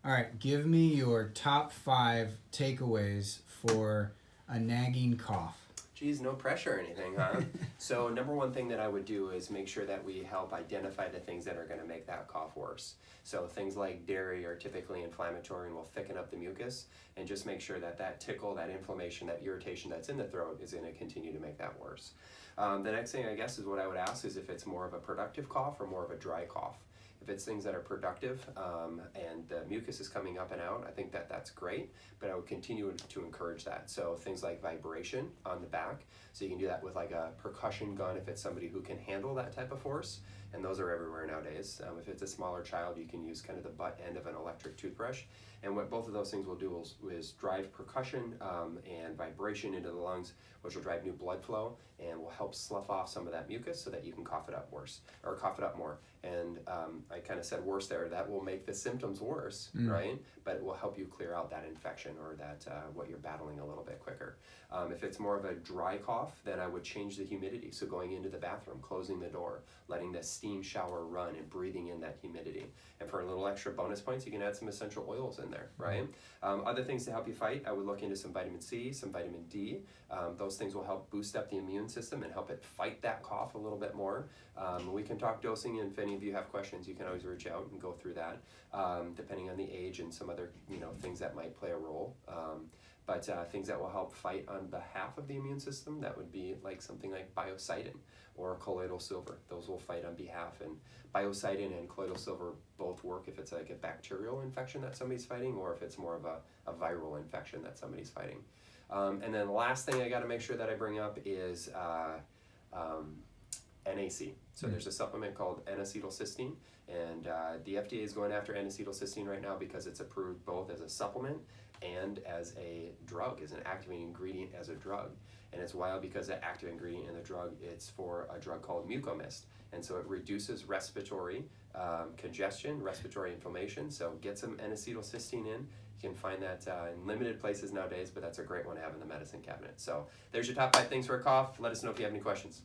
All right, give me your top 5 takeaways for a nagging cough. Geez, no pressure or anything, huh? So number one thing that I would do is make sure that we help identify the things that are going to make that cough worse. So things like dairy are typically inflammatory and will thicken up the mucus, and just make sure that that tickle, that inflammation, that irritation that's in the throat is going to continue to make that worse. The next thing I guess is what I would ask is if it's more of a productive cough or more of a dry cough. If it's things that are productive and the mucus is coming up and out, I think that that's great, but I would continue to encourage that. So things like vibration on the back, so you can do that with like a percussion gun if it's somebody who can handle that type of force, and those are everywhere nowadays. If it's a smaller child, you can use kind of the butt end of an electric toothbrush, and what both of those things will do is drive percussion and vibration into the lungs, which will drive new blood flow and will help slough off some of that mucus so that you can cough it up worse, or cough it up more. And I kind of said worse there, that will make the symptoms worse, right? But it will help you clear out that infection or that what you're battling a little bit quicker. If it's more of a dry cough, then I would change the humidity. So going into the bathroom, closing the door, letting the steam shower run and breathing in that humidity. And for a little extra bonus points, you can add some essential oils in there, right? Other things to help you fight, I would look into some vitamin C, some vitamin D. Those things will help boost up the immune system and help it fight that cough a little bit more. We can talk dosing, and if any of you have questions, you can always reach out and go through that, depending on the age and some other things that might play a role. But things that will help fight on behalf of the immune system, that would be like something like biocidin or colloidal silver. Those will fight on behalf, and biocidin and colloidal silver both work if it's like a bacterial infection that somebody's fighting, or if it's more of a viral infection that somebody's fighting. And then the last thing I got to make sure that I bring up is NAC. So there's a supplement called N-acetylcysteine, and the FDA is going after N-acetylcysteine right now because it's approved both as a supplement and as a drug, as an activating ingredient as a drug. And it's wild because the active ingredient in the drug, it's for a drug called mucomist. And so it reduces respiratory congestion, respiratory inflammation. So get some N-acetylcysteine in. You can find that in limited places nowadays, but that's a great one to have in the medicine cabinet. So there's your top 5 things for a cough. Let us know if you have any questions.